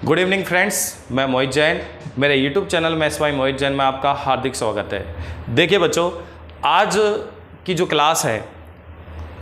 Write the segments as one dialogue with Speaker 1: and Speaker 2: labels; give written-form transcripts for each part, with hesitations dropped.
Speaker 1: Good evening friends, मैं मोहित जैन। मेरे YouTube channel में एस वाई मोहित जैन में आपका हार्दिक स्वागत है। देखिए बच्चों, आज की जो क्लास है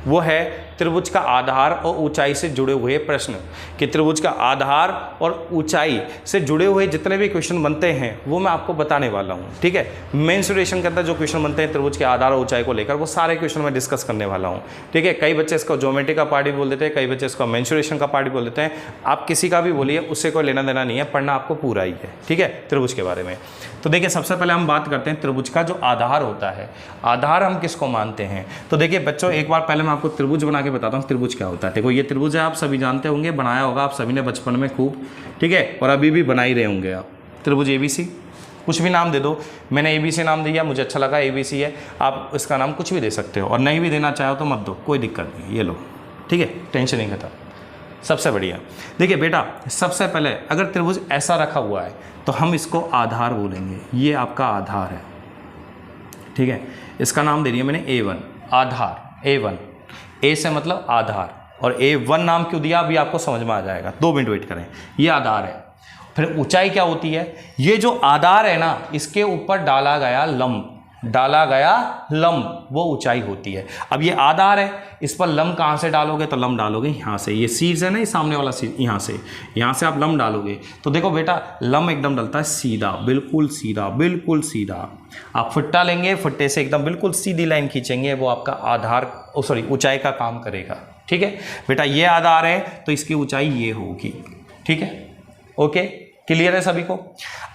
Speaker 1: वो है त्रिभुज का आधार और ऊंचाई से जुड़े हुए प्रश्न। कि त्रिभुज का आधार और ऊंचाई से जुड़े हुए जितने भी क्वेश्चन बनते हैं वो मैं आपको बताने वाला हूँ। ठीक है, मेंसुरेशन के अंदर जो क्वेश्चन बनते हैं त्रिभुज के आधार और ऊंचाई को लेकर, वो सारे क्वेश्चन मैं डिस्कस करने वाला हूँ। ठीक है, कई बच्चे इसको ज्योमेट्री का पार्ट भी बोल देते हैं, कई बच्चे इसको मेंसुरेशन का पार्ट भी बोल देते हैं। आप किसी का भी बोलिए, उससे कोई लेना देना नहीं है, पढ़ना आपको पूरा ही है। ठीक है, त्रिभुज के बारे में तो देखिए, सबसे पहले हम बात करते हैं त्रिभुज का जो आधार होता है। आधार हम किसको मानते हैं? तो देखिए बच्चों, एक बार पहले मैं आपको त्रिभुज बना के बताता हूँ त्रिभुज क्या होता है। देखो, ये त्रिभुज है, आप सभी जानते होंगे, बनाया होगा आप सभी ने बचपन में खूब। ठीक है, और अभी भी बना ही रहे होंगे आप। त्रिभुज ABC, कुछ भी नाम दे दो। मैंने ABC नाम दिया, मुझे अच्छा लगा, ABC है। आप इसका नाम कुछ भी दे सकते हो, और नहीं भी देना चाहो तो मत दो, कोई दिक्कत नहीं, ये लो। ठीक है, टेंशन नहीं खत्म, सबसे बढ़िया। देखिए बेटा, सबसे पहले अगर त्रिभुज ऐसा रखा हुआ है तो हम इसको आधार बोलेंगे। ये आपका आधार है। ठीक है, इसका नाम दे दिया मैंने A1, आधार A1। A से मतलब आधार, और A1 नाम क्यों दिया अभी आपको समझ में आ जाएगा, 2 मिनट वेट करें। ये आधार है। फिर ऊंचाई क्या होती है? ये जो आधार है ना, इसके ऊपर डाला गया लंब, वो ऊंचाई होती है। अब ये आधार है, इस पर लंब कहाँ से डालोगे? तो लंब डालोगे यहाँ से। ये शीर्ष है ना, ये सामने वाला शीर्ष, यहाँ से आप लंब डालोगे। तो देखो बेटा, लंब एकदम डलता है सीधा, बिल्कुल सीधा, बिल्कुल सीधा। आप फुट्टा लेंगे, फुट्टे से एकदम बिल्कुल सीधी लाइन खींचेंगे, वो आपका आधार ऊंचाई का काम करेगा। ठीक है बेटा, ये आधार है तो इसकी ऊंचाई ये होगी। ठीक है, ओके, क्लियर है सभी को?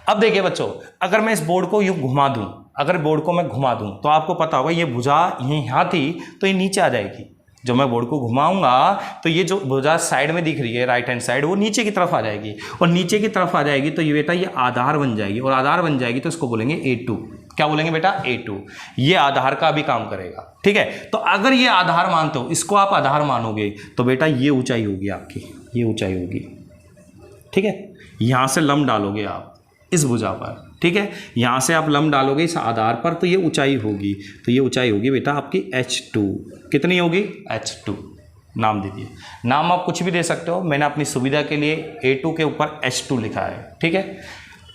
Speaker 1: अब देखिए बच्चों, अगर मैं इस बोर्ड को यूं घुमा दूं, अगर बोर्ड को मैं घुमा दूं तो आपको पता होगा ये भुजा यहाँ थी तो ये नीचे आ जाएगी। जब मैं बोर्ड को घुमाऊंगा तो ये जो भुजा साइड में दिख रही है, राइट हैंड साइड, वो नीचे की तरफ आ जाएगी, और नीचे की तरफ आ जाएगी तो ये बेटा ये आधार बन जाएगी, और आधार बन जाएगी तो इसको बोलेंगे A2। क्या बोलेंगे बेटा? A2। ये आधार का भी काम करेगा। ठीक है, तो अगर ये आधार मानते हो, इसको आप आधार मानोगे तो बेटा ये ऊंचाई होगी आपकी, ये ऊंचाई होगी। ठीक है, यहां से लंब डालोगे आप इस भुजा पर। ठीक है, यहां से आप लंब डालोगे इस आधार पर तो ये ऊंचाई होगी। तो ये ऊंचाई होगी बेटा आपकी H2। कितनी होगी? H2। नाम दे दिए, नाम आप कुछ भी दे सकते हो, मैंने अपनी सुविधा के लिए A2 के ऊपर H2 लिखा है। ठीक है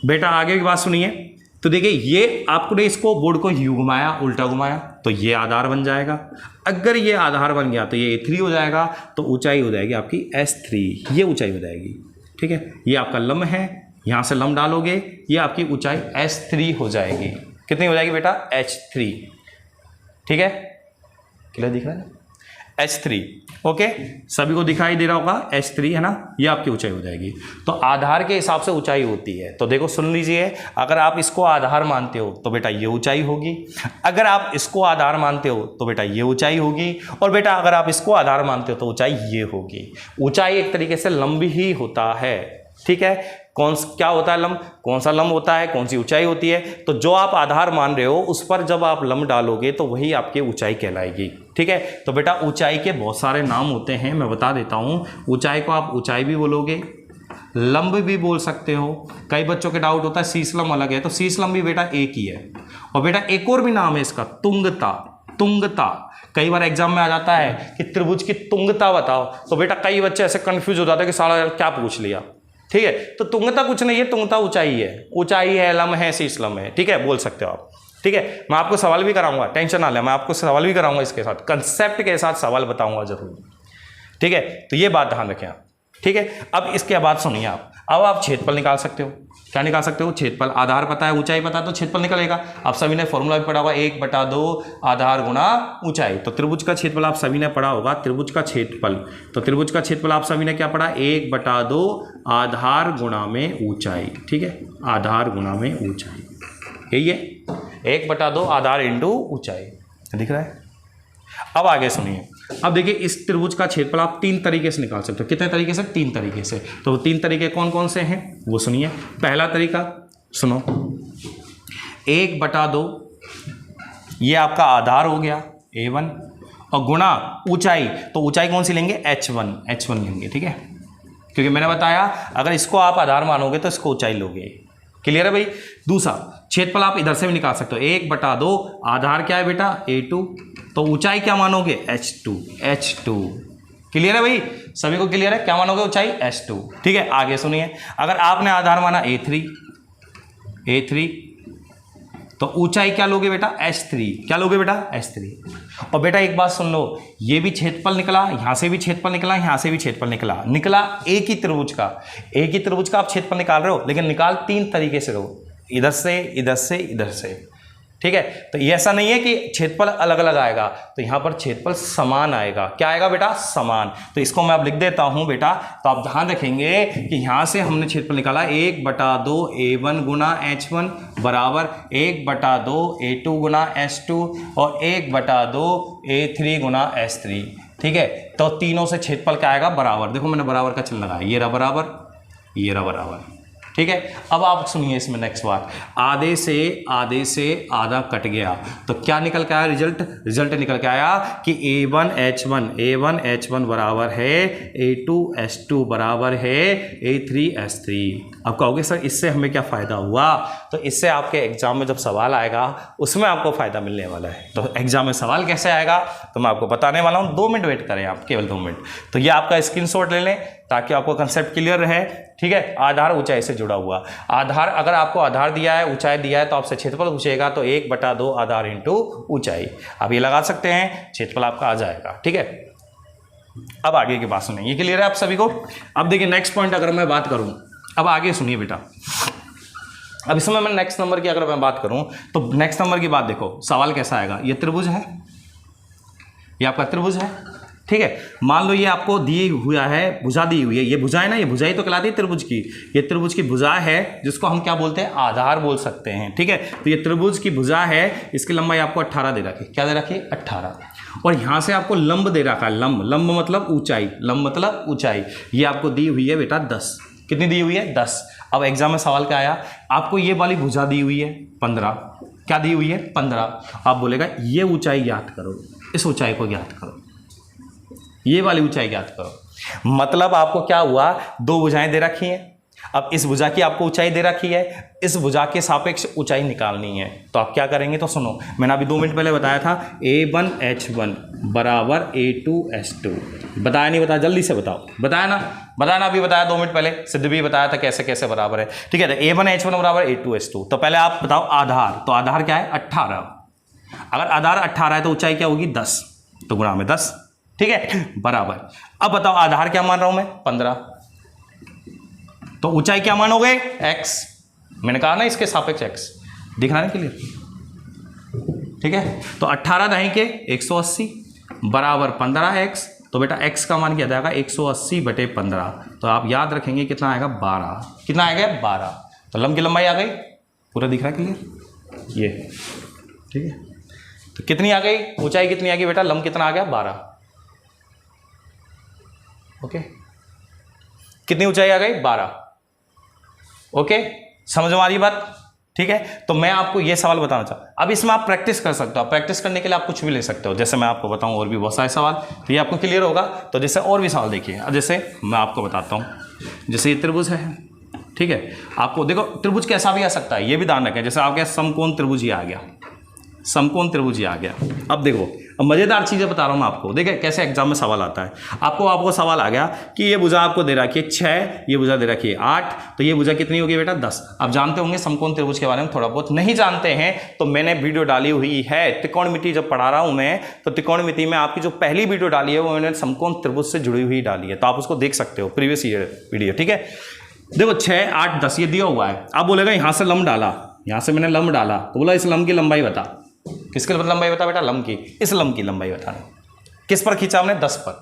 Speaker 1: बेटा, आगे की बात सुनिए। तो देखिए, ये आपने इसको बोर्ड को यूं घुमाया, उल्टा घुमाया, तो ये आधार बन जाएगा। अगर ये आधार बन गया तो ये A3 हो जाएगा, तो ऊंचाई हो जाएगी आपकी S3। ये ऊंचाई हो जाएगी। ठीक है, ये आपका लंब है, यहाँ से लंब डालोगे, ये आपकी ऊंचाई S3 हो जाएगी। कितनी हो जाएगी बेटा? H3। ठीक है, क्लियर दिख रहा है? H3। ओके, सभी को दिखाई दे रहा होगा, H3 है ना, ये आपकी ऊंचाई हो जाएगी। तो आधार के हिसाब से ऊंचाई होती है। तो देखो सुन लीजिए, अगर आप इसको आधार मानते हो तो बेटा ये ऊंचाई होगी, अगर आप इसको आधार मानते हो तो बेटा ये ऊंचाई होगी, और बेटा अगर आप इसको आधार मानते हो तो ऊंचाई ये होगी। ऊंचाई एक तरीके से लंब ही होता है। ठीक है, क्या होता है लंब? कौन सा लंब होता है, कौन सी ऊंचाई होती है? तो जो आप आधार मान रहे हो उस पर जब आप लंब डालोगे तो वही आपकी ऊंचाई कहलाएगी। ठीक है, तो बेटा ऊंचाई के बहुत सारे नाम होते हैं, मैं बता देता हूं। ऊंचाई को आप ऊंचाई भी बोलोगे, लंब भी बोल सकते हो। कई बच्चों के डाउट होता है शीर्ष लंब अलग है, तो शीर्ष लंब भी बेटा एक ही है। और बेटा एक और भी नाम है इसका, तुंगता। तुंगता कई बार एग्जाम में आ जाता है कि त्रिभुज की तुंगता बताओ, तो बेटा कई बच्चे ऐसे कंफ्यूज हो जाते हैं कि साला क्या पूछ लिया। ठीक है, तो तुंगता कुछ नहीं है, तुंगता ऊंचाई है। ऊंचाई है, लंब है, शीर्ष लंब है। ठीक है, बोल सकते हो आप। ठीक है, मैं आपको सवाल भी कराऊंगा, टेंशन ना ले, मैं आपको सवाल भी कराऊंगा, इसके साथ कंसेप्ट के साथ सवाल बताऊंगा जरूर। ठीक है, तो ये बात ध्यान रखें आप। ठीक है, अब इसके बाद सुनिए आप, अब आप क्षेत्रफल निकाल सकते हो। क्या निकाल सकते हो? क्षेत्रफल। आधार पता है, ऊंचाई पता है, तो क्षेत्रफल निकलेगा। आप सभी ने फॉर्मूला भी पढ़ा होगा, 1/2 आधार गुणा ऊंचाई। तो त्रिभुज का क्षेत्रफल आप सभी ने पढ़ा होगा, त्रिभुज का क्षेत्रफल। तो त्रिभुज का क्षेत्रफल आप सभी ने क्या पढ़ा? 1/2 आधार गुणा में ऊंचाई। ठीक है, आधार गुणा में ऊंचाई, यही है 1/2 आधार इंटू ऊंचाई। दिख रहा है? अब आगे सुनिए। अब देखिए, इस त्रिभुज का क्षेत्रफल आप 3 तरीके से निकाल सकते हो। कितने तरीके से? 3 तरीके से। तो 3 तरीके कौन कौन से हैं वो सुनिए। पहला तरीका सुनो, 1/2 ये आपका आधार हो गया A1, और गुणा ऊंचाई। तो ऊंचाई कौन सी लेंगे? H1 लेंगे। ठीक है, क्योंकि मैंने बताया अगर इसको आप आधार मानोगे तो इसको ऊंचाई लोगे। क्लियर है भाई? दूसरा क्षेत्रफल आप इधर से भी निकाल सकते हो, 1/2 आधार क्या है बेटा? A2, तो ऊंचाई क्या मानोगे? H2। क्लियर है भाई, सभी को क्लियर है? क्या मानोगे ऊंचाई S2। ठीक है, आगे सुनिए, अगर आपने आधार माना A3 तो ऊंचाई क्या लोगे बेटा S3। क्या लोगे बेटा S3। और बेटा एक बात सुन लो, ये भी क्षेत्रफल निकला, यहां से भी क्षेत्रफल निकला, यहां से भी क्षेत्रफल निकला एक ही त्रिभुज का आप क्षेत्रफल निकाल रहे हो, लेकिन निकाल 3 तरीके से रहो, इधर से इधर से इधर से। ठीक है, तो ये ऐसा नहीं है कि क्षेत्रफल अलग अलग आएगा, तो यहां पर क्षेत्रफल समान आएगा। क्या आएगा बेटा? समान। तो इसको मैं अब लिख देता हूं बेटा, तो आप ध्यान रखेंगे कि यहां से हमने क्षेत्रफल निकाला 1/2 A1 गुना H1 बराबर 1/2 A2 गुना S2 और 1/2 A3 गुना S3। ठीक है, तो तीनों से क्षेत्रफल क्या आएगा? बराबर। देखो मैंने बराबर का चिन्ह लगाया, ये रहा बराबर, ये रहा बराबर। ठीक है, अब आप सुनिए इसमें नेक्स्ट बात, आधे से आधा कट गया तो क्या निकल के आया रिजल्ट निकल के आया कि A1 H1 बराबर है A2 S2 बराबर है A3 S3। अब कहोगे सर इससे हमें क्या फ़ायदा हुआ? तो इससे आपके एग्जाम में जब सवाल आएगा उसमें आपको फ़ायदा मिलने वाला है। तो एग्जाम में सवाल कैसे आएगा तो मैं आपको बताने वाला हूँ, 2 मिनट वेट करें आप, केवल 2 मिनट। तो ये आपका स्क्रीनशॉट ले लें ताकि आपको कंसेप्ट क्लियर रहे। ठीक है, आधार ऊंचाई से जुड़ा हुआ आधार, अगर आपको आधार दिया है, ऊंचाई दिया है, तो आपसे क्षेत्रफल पूछेगा तो 1/2 आधार इंटू ऊंचाई। आप ये लगा सकते हैं, क्षेत्रफल आपका आ जाएगा। ठीक है, अब आगे की बात सुनिए, ये क्लियर है आप सभी को? अब देखिए नेक्स्ट पॉइंट अगर मैं बात करूं, अब आगे सुनिए बेटा। अब इसमें मैं नेक्स्ट नंबर की अगर मैं बात करूं तो नेक्स्ट नंबर की बात देखो, सवाल कैसा आएगा। ये त्रिभुज है, ये आपका त्रिभुज है। ठीक है, मान लो ये आपको दी हुआ है, भुजा दी हुई है, ये भुजा है ना, ये भुजा ही तो कहलाती है त्रिभुज की। ये त्रिभुज की भुजा है जिसको हम क्या बोलते हैं? आधार बोल सकते हैं। ठीक है, तो ये त्रिभुज की भुजा है, इसकी लंबाई आपको 18 दे रखी है। क्या दे रखी है? 18। और यहां से आपको लंब दे रखा है, लंब मतलब ऊंचाई, लंब मतलब ऊंचाई। ये आपको दी हुई है बेटा 10। कितनी दी हुई है? 10। अब एग्जाम में सवाल क्या आया, आपको ये वाली भुजा दी हुई है 15। क्या दी हुई है? 15। आप बोलेगा ये ऊंचाई ज्ञात करो, इस ऊंचाई को ज्ञात करो, ये वाली ऊंचाई ज्ञात करो। मतलब आपको क्या हुआ, 2 भुजाएं दे रखी हैं, अब इस भुजा की आपको ऊंचाई दे रखी है, इस भुजा के सापेक्ष ऊंचाई निकालनी है। तो आप क्या करेंगे? तो सुनो, मैंने अभी 2 मिनट पहले बताया था A1 H1 बराबर A2 S2। बताया नहीं बताया? जल्दी से बताओ। बताया ना? अभी बताया 2 मिनट पहले, सिद्ध भी बताया था कैसे कैसे बराबर है। ठीक है, तो A1 H1 बराबर A2 S2। तो पहले आप बताओ आधार, तो आधार क्या है? 18। अगर आधार 18 है तो ऊंचाई क्या होगी? 10, तो गुणा में 10। ठीक है, बराबर। अब बताओ आधार क्या मान रहा हूं मैं? 15। तो ऊंचाई क्या मानोगे? x। मैंने कहा ना इसके सापेक्ष x, दिख रहा है क्लियर? ठीक है, तो 18 दहीं के 180 बराबर 15x। तो बेटा x का मान क्या जाएगा? 180/15। तो आप याद रखेंगे कितना आएगा? 12। कितना आएगा? 12। तो लंब की लंबाई आ गई, पूरा दिख रहा है क्लियर? ये ठीक है, तो कितनी आ गई? ऊंचाई कितनी आ गई बेटा? लंब कितना आ गया? 12। ओके, कितनी ऊंचाई आ गई? 12। ओके, समझ में आ रही बात? ठीक है, तो मैं आपको यह सवाल बताना चाहता। अब इसमें आप प्रैक्टिस कर सकते हो, प्रैक्टिस करने के लिए आप कुछ भी ले सकते हो। जैसे मैं आपको बताऊं और भी बहुत सारे सवाल, तो ये आपको क्लियर होगा। तो जैसे और भी सवाल देखिए, जैसे मैं आपको बताता हूं, जैसे ये त्रिभुज है। ठीक है, आपको देखो त्रिभुज कैसा भी आ सकता है, ये भी ध्यान रखें। जैसे आ गया समकोण त्रिभुज, ही आ गया समकोण त्रिभुज, ही आ गया। अब देखो, अब मजेदार चीजें बता रहा हूं मैं आपको, देखिए कैसे एग्जाम में सवाल आता है। आपको सवाल आ गया कि ये भुजा आपको दे रखी है 6, ये भुजा दे रखी है 8, तो ये भुजा कितनी होगी बेटा? 10। आप जानते होंगे समकोण त्रिभुज के बारे में थोड़ा बहुत, नहीं जानते हैं तो मैंने वीडियो डाली हुई है त्रिकोणमिति। जब पढ़ा रहा हूं मैं तो त्रिकोणमिति में आपकी जो पहली वीडियो डाली है वो मैंने समकोण त्रिभुज से जुड़ी हुई डाली है, तो आप उसको देख सकते हो, प्रीवियस ईयर वीडियो। ठीक है, देखो 6, 8, 10 ये दिया हुआ है। आप बोलेगा यहां से लंब डाला, यहां से मैंने लंब डाला, तो बोला इस लंब की लंबाई बता। किसकी लंबाई बता बेटा? लंब की। इस लंब की लंबाई बताना। किस पर खींचा हमने? 10 पर।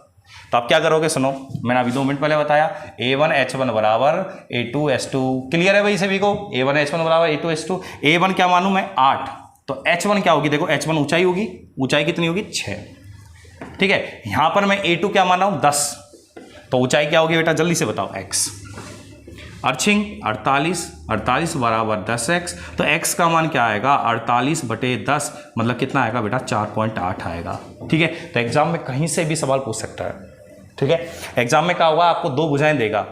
Speaker 1: तो आप क्या करोगे? सुनो, मैंने अभी 2 मिनट पहले बताया A1 H1 बराबर A2 S2। क्लियर है भाई सभी को? A1 H1 बराबर A2 S2। A1 क्या मानूं मैं? 8। तो H1 क्या होगी? देखो H1 ऊंचाई होगी, ऊंचाई कितनी होगी? 6। ठीक है, यहां पर मैं A2 क्या मान रहा हूं? 10। तो ऊंचाई क्या होगी बेटा? जल्दी से बताओ। x। अर्चिंग 48 बराबर 10x। तो x का मान क्या आएगा? 48/10, मतलब कितना आएगा बेटा? 4.8 आएगा। ठीक है, तो एग्जाम में कहीं से भी सवाल पूछ सकता है। ठीक है, एग्जाम में क्या होगा? आपको 2 भुजाएं देगा,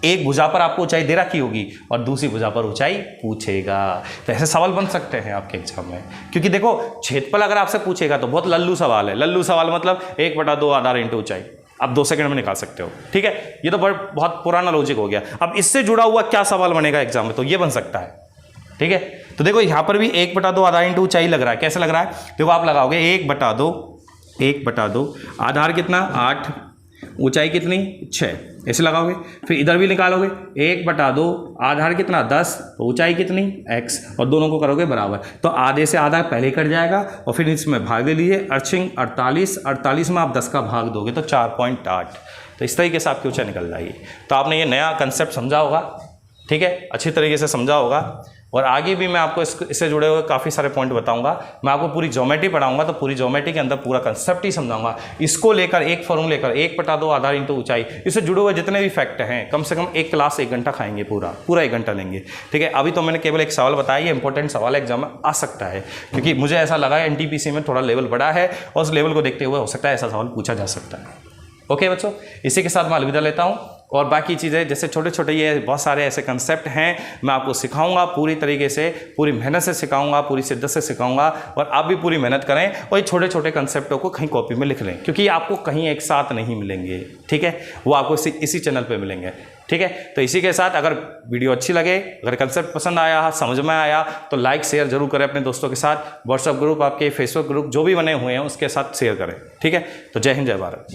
Speaker 1: एक भुजा पर आपको ऊंचाई दे रखी होगी और दूसरी भुजा पर ऊंचाई पूछेगा। तो ऐसे सवाल बन सकते हैं आपके एग्जाम में, क्योंकि देखो क्षेत्रफल अगर आपसे पूछेगा तो बहुत लल्लू सवाल है। लल्लू सवाल मतलब 1/2 आधार इंटू ऊंचाई। आप 2 सेकंड में निकाल सकते हो, ठीक है। ये तो बहुत पुराना लॉजिक हो गया। अब इससे जुड़ा हुआ क्या सवाल बनेगा एग्जाम में, तो ये बन सकता है, ठीक है। तो देखो यहाँ पर भी 1/2 आधार इंटू ऊंचाई लग रहा है, कैसे लग रहा है, देखो आप लगाओगे 1/2 आधार कितना 8, ऊंचाई कितनी 6, ऐसे लगाओगे। फिर इधर भी निकालोगे 1/2 आधार कितना 10, तो ऊंचाई कितनी x, और दोनों को करोगे बराबर, तो आधे से आधा पहले कट जाएगा और फिर इसमें भाग ले लीजिए। अर्चिंग 48 में आप 10 का भाग दोगे तो 4.8, तो इस तरीके से आपकी ऊंचाई निकल जाएगी। तो आपने ये नया कंसेप्ट समझा होगा, ठीक है, अच्छी तरीके से समझा होगा। और आगे भी मैं आपको इससे जुड़े हुए काफ़ी सारे पॉइंट बताऊंगा। मैं आपको पूरी ज्योमेट्री पढ़ाऊंगा, तो पूरी ज्योमेट्री के अंदर पूरा कंसेप्ट ही समझाऊंगा। इसको लेकर एक फॉर्मूला लेकर 1/2 आधार इंटू ऊंचाई, इससे जुड़े हुए जितने भी फैक्ट हैं, कम से कम एक क्लास 1 घंटा खाएंगे, पूरा 1 घंटा लेंगे, ठीक है। अभी तो मैंने केवल एक सवाल बताया, ये इंपॉर्टेंट सवाल एग्जाम में आ सकता है, क्योंकि मुझे ऐसा लगा है NTPC में थोड़ा लेवल बड़ा है और उस लेवल को देखते हुए हो सकता है ऐसा सवाल पूछा जा सकता है। ओके बच्चों, इसी के साथ मैं अलविदा लेता हूँ। और बाकी चीज़ें जैसे छोटे छोटे ये बहुत सारे ऐसे कंसेप्ट हैं, मैं आपको सिखाऊंगा पूरी तरीके से, पूरी मेहनत से सिखाऊंगा, पूरी शिद्दत से सिखाऊंगा। और आप भी पूरी मेहनत करें और ये छोटे छोटे कंसेप्टों को कहीं कॉपी में लिख लें, क्योंकि आपको कहीं एक साथ नहीं मिलेंगे, ठीक है, वो आपको इसी चैनल पर मिलेंगे, ठीक है। तो इसी के साथ अगर वीडियो अच्छी लगे, अगर कंसेप्ट पसंद आया, समझ में आया, तो लाइक शेयर जरूर करें अपने दोस्तों के साथ। व्हाट्सएप ग्रुप, आपके फेसबुक ग्रुप जो भी बने हुए हैं उसके साथ शेयर करें, ठीक है। तो जय हिंद, जय भारत।